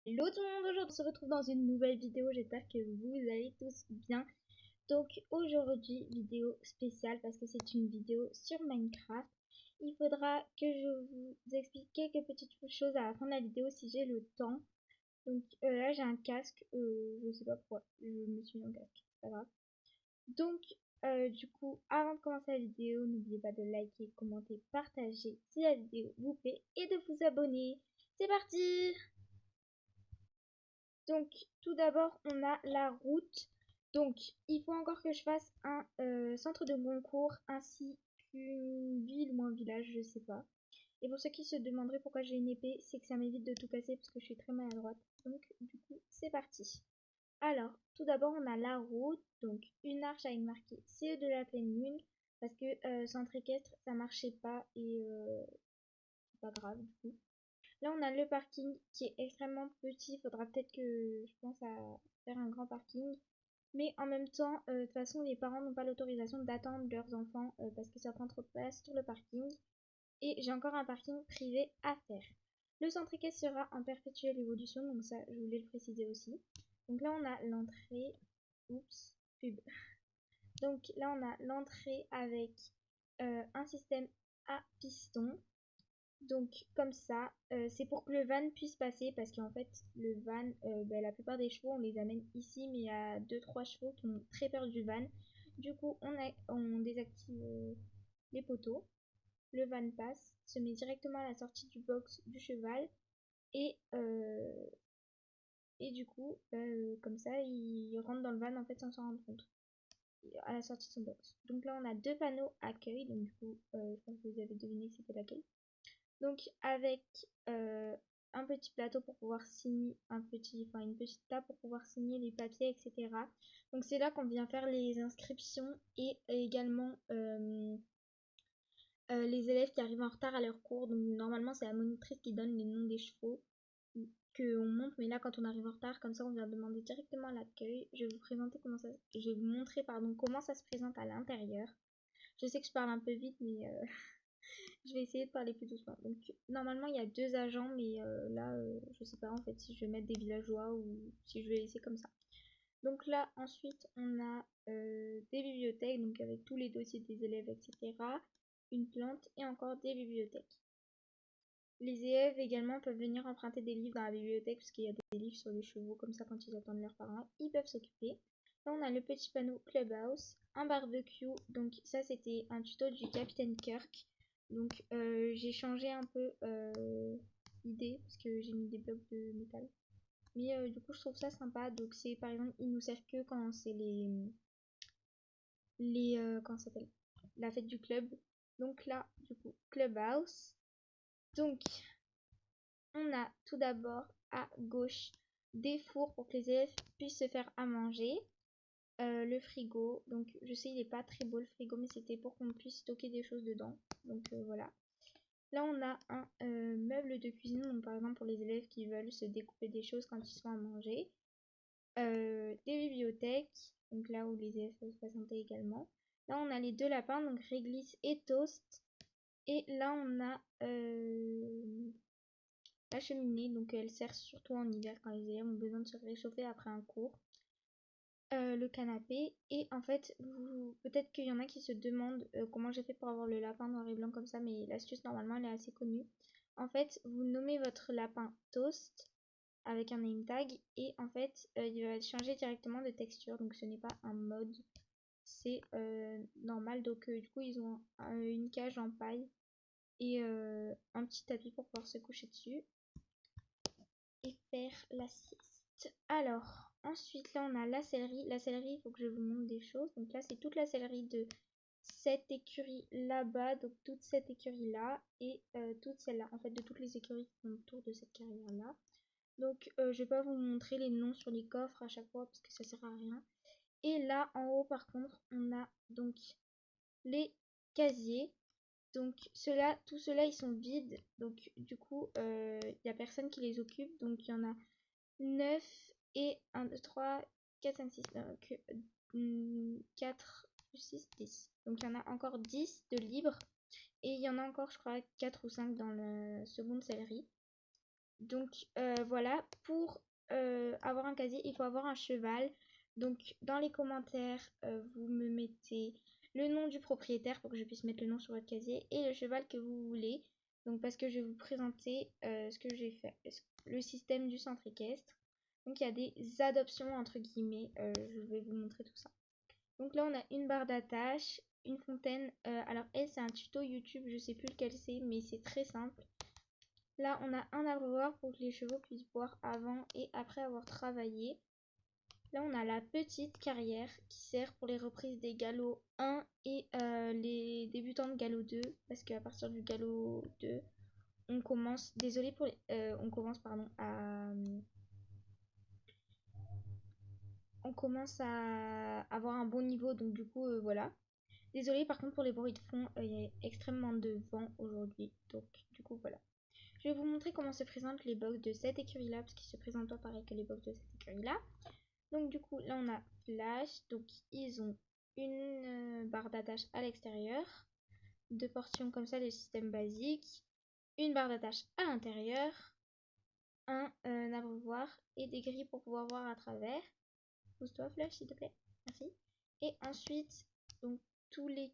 Hello tout le monde, aujourd'hui on se retrouve dans une nouvelle vidéo, j'espère que vous allez tous bien. Donc aujourd'hui, vidéo spéciale parce que c'est une vidéo sur Minecraft. Il faudra que je vous explique quelques petites choses à la fin de la vidéo si j'ai le temps. Donc là j'ai un casque, je sais pas pourquoi, je me suis mis en casque, c'est pas grave. Donc du coup, avant de commencer la vidéo, n'oubliez pas de liker, commenter, partager si la vidéo vous plaît et de vous abonner. C'est parti! Donc, tout d'abord, on a la route. Donc, il faut encore que je fasse un centre de concours ainsi qu'une ville ou un village, je sais pas. Et pour ceux qui se demanderaient pourquoi j'ai une épée, c'est que ça m'évite de tout casser parce que je suis très maladroite. Donc, du coup, c'est parti. Alors, tout d'abord, on a la route. Donc, une arche avec marqué CE de la pleine lune. Parce que centre équestre, ça marchait pas et c'est pas grave du coup. Là, on a le parking qui est extrêmement petit. Il faudra peut-être que je pense à faire un grand parking. Mais en même temps, de toute façon, les parents n'ont pas l'autorisation d'attendre leurs enfants parce que ça prend trop de place sur le parking. Et j'ai encore un parking privé à faire. Le centre équestre sera en perpétuelle évolution, donc ça, je voulais le préciser aussi. Donc là, on a l'entrée. Oups, pub. Donc là, on a l'entrée avec un système à piston. Donc comme ça, c'est pour que le van puisse passer parce qu'en fait le van, la plupart des chevaux on les amène ici mais il y a deux trois chevaux qui ont très peur du van. Du coup on désactive les poteaux, le van passe, se met directement à la sortie du box du cheval et, et du coup comme ça il rentre dans le van en fait sans s'en rendre compte à la sortie de son box. Donc là on a deux panneaux accueil, donc du coup je pense que vous avez deviné que c'était l'accueil. Donc avec un petit plateau pour pouvoir signer une petite table pour pouvoir signer les papiers, etc. Donc c'est là qu'on vient faire les inscriptions et également les élèves qui arrivent en retard à leur cours. Donc normalement c'est la monitrice qui donne les noms des chevaux qu'on monte, mais là quand on arrive en retard, comme ça on vient demander directement à l'accueil. Je vais vous présenter je vais vous montrer comment ça se présente à l'intérieur. Je sais que je parle un peu vite, mais je vais essayer de parler plus doucement. Donc normalement il y a deux agents, mais là je sais pas en fait si je vais mettre des villageois ou si je vais laisser comme ça. Donc là ensuite on a des bibliothèques, donc avec tous les dossiers des élèves, etc. Une plante et encore des bibliothèques. Les élèves également peuvent venir emprunter des livres dans la bibliothèque parce qu'il y a des livres sur les chevaux, comme ça quand ils attendent leurs parents, ils peuvent s'occuper. Là on a le petit panneau Clubhouse, un barbecue, donc ça c'était un tuto du Capitaine Kirk. Donc j'ai changé un peu l'idée parce que j'ai mis des blocs de métal. Mais du coup je trouve ça sympa. Donc c'est par exemple il nous sert que quand c'est comment ça s'appelle, la fête du club. Donc là du coup Clubhouse. Donc on a tout d'abord à gauche des fours pour que les élèves puissent se faire à manger. Le frigo, donc je sais il n'est pas très beau le frigo, mais c'était pour qu'on puisse stocker des choses dedans. Donc voilà. Là on a un meuble de cuisine, donc par exemple pour les élèves qui veulent se découper des choses quand ils sont à manger. Des bibliothèques, donc là où les élèves peuvent se présenter également. Là on a les deux lapins, donc réglisse et toast. Et là on a la cheminée, donc elle sert surtout en hiver quand les élèves ont besoin de se réchauffer après un cours. Le canapé et en fait peut-être qu'il y en a qui se demandent comment j'ai fait pour avoir le lapin noir et blanc comme ça, mais l'astuce normalement elle est assez connue. En fait vous nommez votre lapin Toast avec un name tag et en fait il va changer directement de texture, donc ce n'est pas un mode, c'est normal. Donc du coup ils ont une cage en paille et un petit tapis pour pouvoir se coucher dessus et faire la sieste. Alors, ensuite, là, on a la céleri. La céleri, il faut que je vous montre des choses. Donc là, c'est toute la céleri de cette écurie là-bas, donc toute cette écurie-là et toute celle-là. En fait, de toutes les écuries qui sont autour de cette carrière-là. Donc, je vais pas vous montrer les noms sur les coffres à chaque fois parce que ça sert à rien. Et là, en haut, par contre, on a donc les casiers. Donc tous ceux-là, ils sont vides. Donc du coup, il n'y a personne qui les occupe. Donc il y en a 9 et 1, 2, 3, 4, 5, 6. Donc 4 plus 6, 10. Donc il y en a encore 10 de libres. Et il y en a encore, je crois, 4 ou 5 dans le seconde céleri. Donc voilà, pour avoir un casier, il faut avoir un cheval. Donc dans les commentaires, vous me mettez le nom du propriétaire pour que je puisse mettre le nom sur votre casier et le cheval que vous voulez. Donc parce que je vais vous présenter ce que j'ai fait, le système du centre équestre. Donc il y a des adoptions entre guillemets, je vais vous montrer tout ça. Donc là on a une barre d'attache, une fontaine. Alors elle c'est un tuto YouTube, je sais plus lequel c'est, mais c'est très simple. Là, on a un abreuvoir pour que les chevaux puissent boire avant et après avoir travaillé. Là, on a la petite carrière qui sert pour les reprises des galops 1 et les débutants de galop 2. Parce qu'à partir du galop 2, on commence, désolé pour les, on commence à avoir un bon niveau. Donc du coup, voilà. Désolé par contre pour les bruits de fond, il y a extrêmement de vent aujourd'hui. Donc du coup, voilà. Je vais vous montrer comment se présentent les box de cette écurie-là, parce qu'ils se présentent pas pareil que les box de cette écurie-là. Donc du coup, là on a Flash, donc ils ont une barre d'attache à l'extérieur, deux portions comme ça, le système basique, une barre d'attache à l'intérieur, un abreuvoir et des grilles pour pouvoir voir à travers. Pousse-toi Flash s'il te plaît, merci. Et ensuite, donc tous les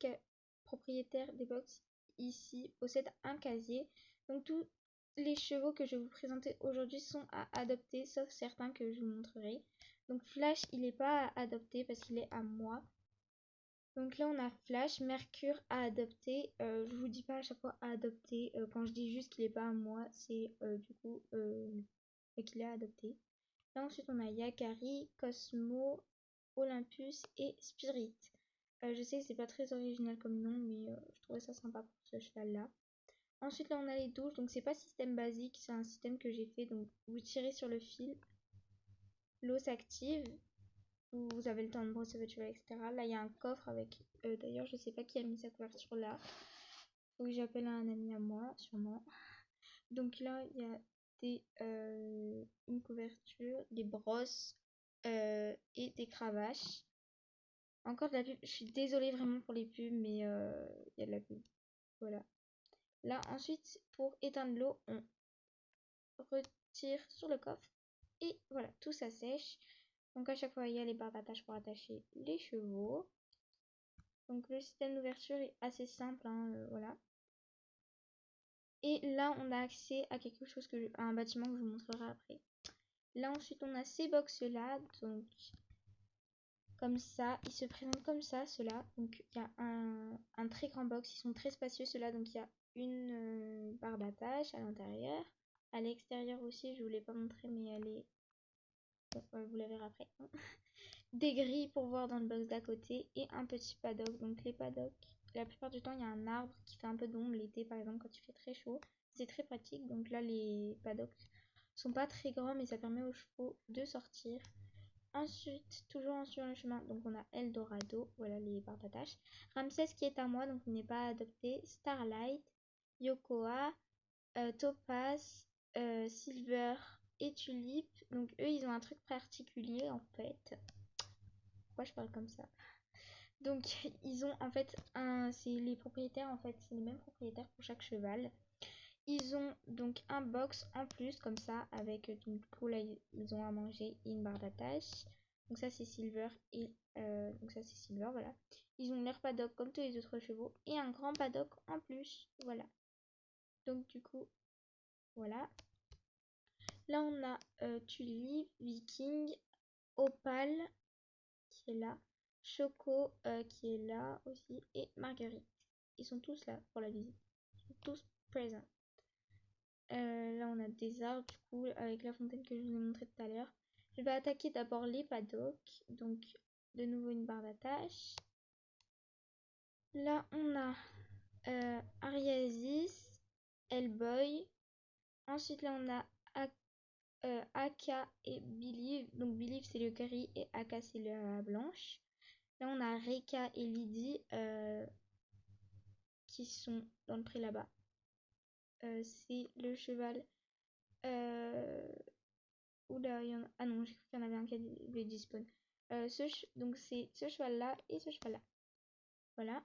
propriétaires des box ici possèdent un casier. Donc tous les chevaux que je vais vous présenter aujourd'hui sont à adopter, sauf certains que je vous montrerai. Donc Flash, il n'est pas à adopter parce qu'il est à moi. Donc là, on a Flash, Mercure à adopter. Je vous dis pas à chaque fois à adopter. Quand je dis juste qu'il n'est pas à moi, c'est du coup qu'il est à adopter. Là, ensuite, on a Yakari, Cosmo, Olympus et Spirit. Je sais que c'est pas très original comme nom, mais je trouvais ça sympa pour ce cheval-là. Ensuite, là, on a les douches. Donc, c'est pas système basique, c'est un système que j'ai fait. Donc, vous tirez sur le fil, l'eau s'active, vous avez le temps de brosser votre cheval, etc. Là, il y a un coffre avec. D'ailleurs, je sais pas qui a mis sa couverture là. Faut que j'appelle un ami à moi, sûrement. Donc là, il y a une couverture, des brosses et des cravaches. Encore de la pub. Je suis désolée vraiment pour les pubs, mais il y a de la pub. Voilà. Là, ensuite, pour éteindre l'eau, on retire sur le coffre. Et voilà, tout ça sèche. Donc à chaque fois, il y a les barres d'attache pour attacher les chevaux. Donc le système d'ouverture est assez simple, hein, voilà. Et là, on a accès à quelque chose à un bâtiment que je vous montrerai après. Là, ensuite, on a ces box-là. Donc, comme ça, ils se présentent comme ça, ceux-là. Donc, il y a un très grand box. Ils sont très spacieux, ceux-là. Donc, il y a une barre d'attache à l'intérieur. À l'extérieur aussi, je ne vous l'ai pas montré, mais elle est... Bon, vous la verrez après. Des grilles pour voir dans le box d'à côté. Et un petit paddock. Donc, les paddocks, la plupart du temps, il y a un arbre qui fait un peu d'ombre l'été, par exemple, quand il fait très chaud. C'est très pratique. Donc là, les paddocks sont pas très grands, mais ça permet aux chevaux de sortir. Ensuite, toujours sur le chemin, donc on a Eldorado, voilà les barres d'attache. Ramsès qui est à moi, donc il n'est pas adopté. Starlight, Yokoa, Topaz, Silver et Tulip. Donc eux, ils ont un truc particulier en fait. Pourquoi je parle comme ça? Donc ils ont en fait c'est les propriétaires en fait, c'est les mêmes propriétaires pour chaque cheval. Ils ont donc un box en plus comme ça avec donc du coup là ils ont à manger et une barre d'attache. Donc ça c'est Silver et donc ça c'est Silver, voilà. Ils ont leur paddock comme tous les autres chevaux et un grand paddock en plus, voilà. Donc du coup voilà. Là on a Tulip, Viking, Opal qui est là, Choco qui est là aussi et Marguerite. Ils sont tous là pour la visite. Ils sont tous présents. Là, on a des arbres, du coup, avec la fontaine que je vous ai montré tout à l'heure. Je vais attaquer d'abord les paddocks. Donc, de nouveau une barre d'attache. Là, on a Ariasis, Hellboy. Ensuite, là, on a Aka et Believe. Donc, Believe, c'est le gris et Aka, c'est la blanche. Là, on a Reka et Lydie qui sont dans le pré là-bas. C'est le cheval. Oula, il y en a... Ah non, j'ai cru qu'il y en avait un qui avait despawn. Donc c'est ce cheval-là et ce cheval-là. Voilà.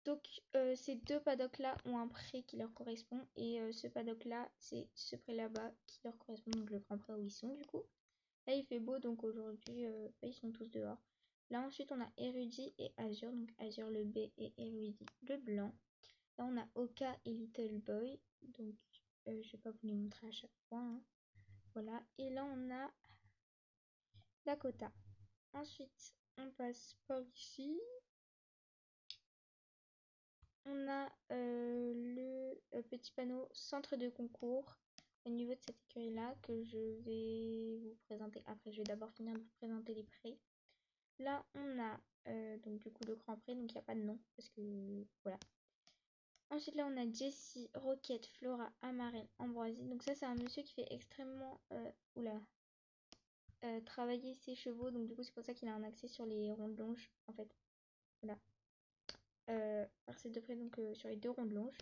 Donc ces deux paddocks là ont un pré qui leur correspond et ce paddock là c'est ce pré là-bas qui leur correspond, donc le grand pré où ils sont du coup. Là il fait beau donc aujourd'hui ils sont tous dehors. Là ensuite on a Érudit et Azur, donc Azur le B et Érudit le blanc. Là on a Oka et Little Boy, donc je vais pas vous les montrer à chaque fois, hein. Voilà, et là on a Dakota. Ensuite on passe par ici. On a le petit panneau centre de concours au niveau de cette écurie là que je vais vous présenter après. Je vais d'abord finir de vous présenter les prix. Là on a donc du coup le grand prix, donc il n'y a pas de nom parce que voilà. Ensuite là on a Jessie, Roquette, Flora, Amarelle, Ambroisie. Donc ça c'est un monsieur qui fait extrêmement travailler ses chevaux, donc du coup c'est pour ça qu'il a un accès sur les rondes longes en fait. Voilà. Par ces deux près donc sur les deux rondes longes.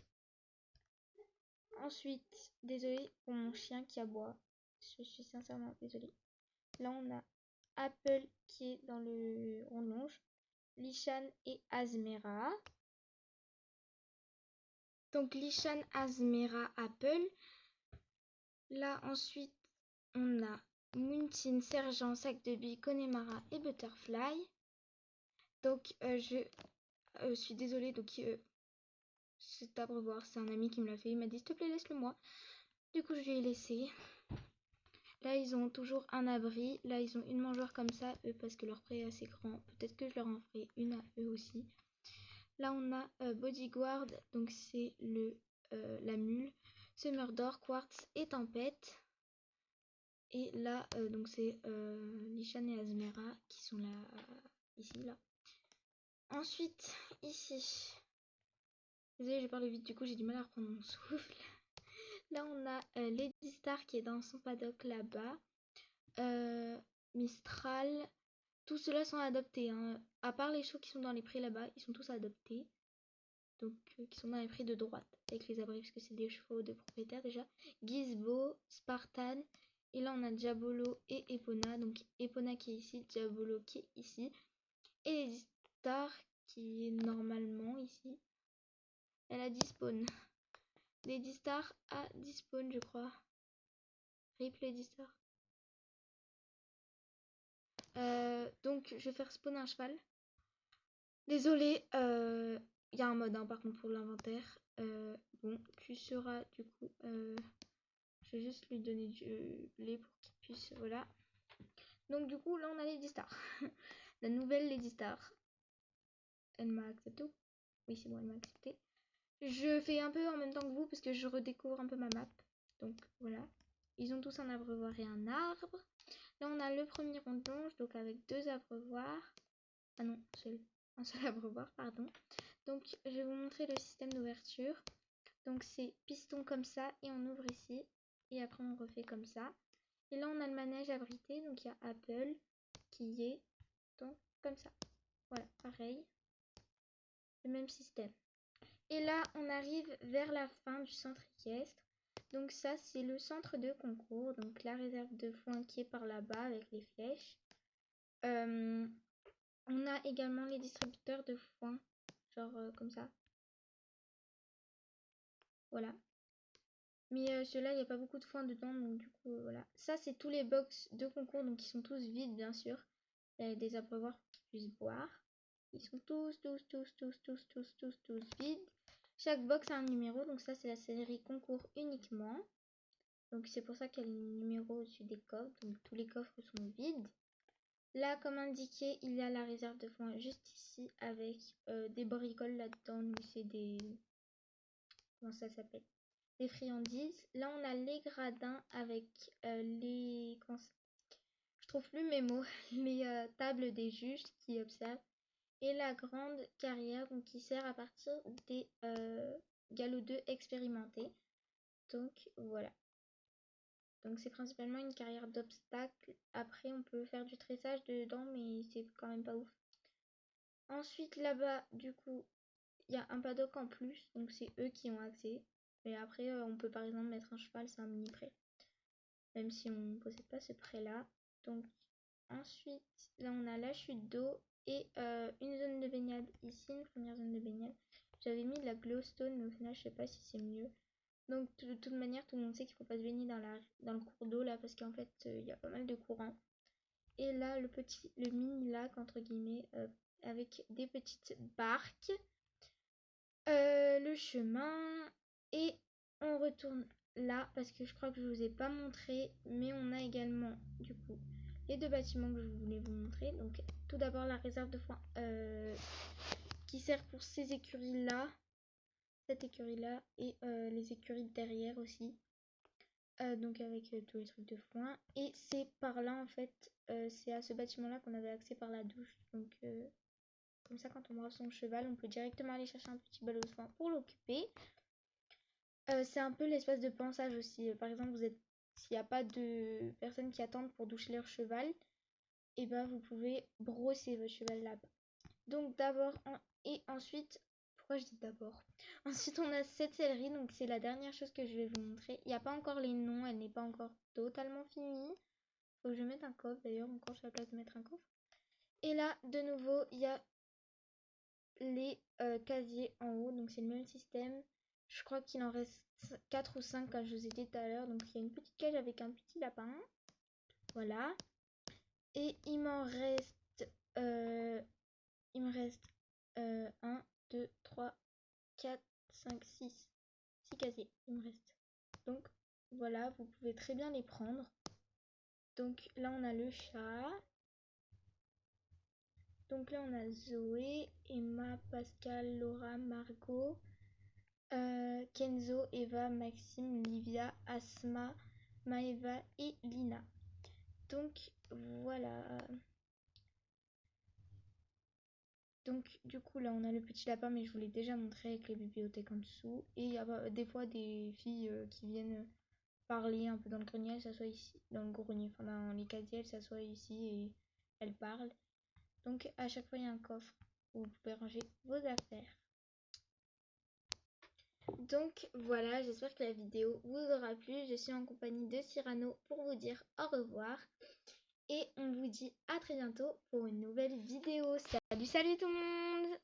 Ensuite, désolé pour mon chien qui aboie. Je suis sincèrement désolée. Là, on a Apple qui est dans le rond longe. Lishan et Azmera. Donc, Lishan, Azmera, Apple. Là, ensuite, on a Mountain, Sergent, Sac de Billes, Connemara et Butterfly. Donc, je suis désolée. Donc, cet abreuvoir, c'est un ami qui me l'a fait. Il m'a dit, s'il te plaît, laisse-le moi. Du coup, je lui ai laissé. Là, ils ont toujours un abri. Là, ils ont une mangeoire comme ça, eux, parce que leur pré est assez grand. Peut-être que je leur en ferai une à eux aussi. Là, on a Bodyguard, donc c'est la mule. Summer d'or, Quartz et Tempête. Et là, donc c'est Lishan et Azmera qui sont là, ici, là. Ensuite, ici. Désolée, je parle vite, du coup, j'ai du mal à reprendre mon souffle. Là, on a Lady Star qui est dans son paddock là-bas. Mistral, tous ceux-là sont adoptés, hein. À part les chevaux qui sont dans les prés là-bas, ils sont tous adoptés. Donc, qui sont dans les prés de droite, avec les abris, parce que c'est des chevaux de propriétaires déjà. Gizbo, Spartan, et là on a Diabolo et Epona. Donc, Epona qui est ici, Diabolo qui est ici. Et Lady Star qui est normalement ici. Elle a 10 spawns. Lady Star a 10 spawns, je crois. Rip Lady Star. Donc, je vais faire spawn un cheval. Désolée, il y a un mode hein, par contre pour l'inventaire. Bon, tu seras du coup. Je vais juste lui donner du lait pour qu'il puisse. Voilà. Donc, du coup, là on a Lady Star. La nouvelle Lady Star. Elle m'a accepté. Oui, c'est bon, elle m'a accepté. Je fais un peu en même temps que vous parce que je redécouvre un peu ma map. Donc, voilà. Ils ont tous un abreuvoir et un arbre. Là, on a le premier rond-longe, donc avec deux abreuvoirs. Ah non, un seul abreuvoir, pardon. Donc, je vais vous montrer le système d'ouverture. Donc, c'est piston comme ça et on ouvre ici. Et après, on refait comme ça. Et là, on a le manège abrité. Donc, il y a Apple qui est donc comme ça. Voilà, pareil. Le même système. Et là, on arrive vers la fin du centre équestre. Donc, ça, c'est le centre de concours. Donc, la réserve de foin qui est par là-bas avec les flèches. On a également les distributeurs de foin. Genre comme ça. Voilà. Mais ceux-là, il n'y a pas beaucoup de foin dedans, donc du coup, voilà. Ça, c'est tous les box de concours, donc ils sont tous vides, bien sûr. Il y a des abreuvoirs pour qu'ils puissent boire. Ils sont tous vides. Chaque box a un numéro, donc ça, c'est la série concours uniquement. Donc c'est pour ça qu'il y a le numéro au-dessus des coffres, donc tous les coffres sont vides. Là, comme indiqué, il y a la réserve de foin juste ici, avec des bricoles là-dedans, donc c'est des... Comment ça s'appelle? Les friandises. Là, on a les gradins avec les... Je trouve plus mes mots. Les tables des juges qui observent. Et la grande carrière donc, qui sert à partir des galops 2 expérimentés. Donc, voilà. Donc, c'est principalement une carrière d'obstacles. Après, on peut faire du tressage dedans, mais c'est quand même pas ouf. Ensuite, là-bas, du coup, il y a un paddock en plus. Donc, c'est eux qui ont accès. Et après, on peut par exemple mettre un cheval, c'est un mini pré. Même si on ne possède pas ce pré là. Donc ensuite, là on a la chute d'eau et une zone de baignade ici, une première zone de baignade. J'avais mis de la glowstone, mais au final, je sais pas si c'est mieux. Donc, de toute manière, tout le monde sait qu'il faut pas se baigner dans le cours d'eau là, parce qu'en fait, il y a pas mal de courant. Et là, le mini lac, entre guillemets, avec des petites barques, le chemin, et on retourne là, parce que je crois que je vous ai pas montré, mais on a également, du coup, les deux bâtiments que je voulais vous montrer. Donc, tout d'abord, la réserve de foin qui sert pour ces écuries-là, cette écurie-là, et les écuries derrière aussi. Donc avec tous les trucs de foin. Et c'est par là en fait, c'est à ce bâtiment-là qu'on avait accès par la douche. Donc comme ça, quand on brave son cheval, on peut directement aller chercher un petit ballot de foin pour l'occuper. C'est un peu l'espace de pansage aussi. Par exemple, s'il n'y a pas de personnes qui attendent pour doucher leur cheval, et ben vous pouvez brosser votre cheval là-bas. Donc d'abord, et ensuite, pourquoi je dis d'abord? Ensuite, on a cette sellerie, donc c'est la dernière chose que je vais vous montrer. Il n'y a pas encore les noms, elle n'est pas encore totalement finie. Faut que je mette un coffre, d'ailleurs, encore sur la place de mettre un coffre. Et là, de nouveau, il y a les casiers en haut, donc c'est le même système. Je crois qu'il en reste 4 ou 5 comme je vous ai dit tout à l'heure. Donc il y a une petite cage avec un petit lapin. Voilà. Et il me reste 1, 2, 3, 4, 5, 6 casiers. Il me reste. Donc voilà, vous pouvez très bien les prendre. Donc là on a le chat. Donc là on a Zoé, Emma, Pascal, Laura, Margot, Kenzo, Eva, Maxime, Livia, Asma, Maeva et Lina. Donc voilà. Donc du coup là on a le petit lapin, mais je vous l'ai déjà montré avec les bibliothèques en dessous. Et il y a des fois des filles qui viennent parler un peu dans le grenier, elles s'assoient ici, dans le grenier, enfin dans les casiers, elles s'assoient ici et elles parlent. Donc à chaque fois il y a un coffre où vous pouvez ranger vos affaires. Donc voilà, j'espère que la vidéo vous aura plu. Je suis en compagnie de Cyrano pour vous dire au revoir. Et on vous dit à très bientôt pour une nouvelle vidéo. Salut tout le monde!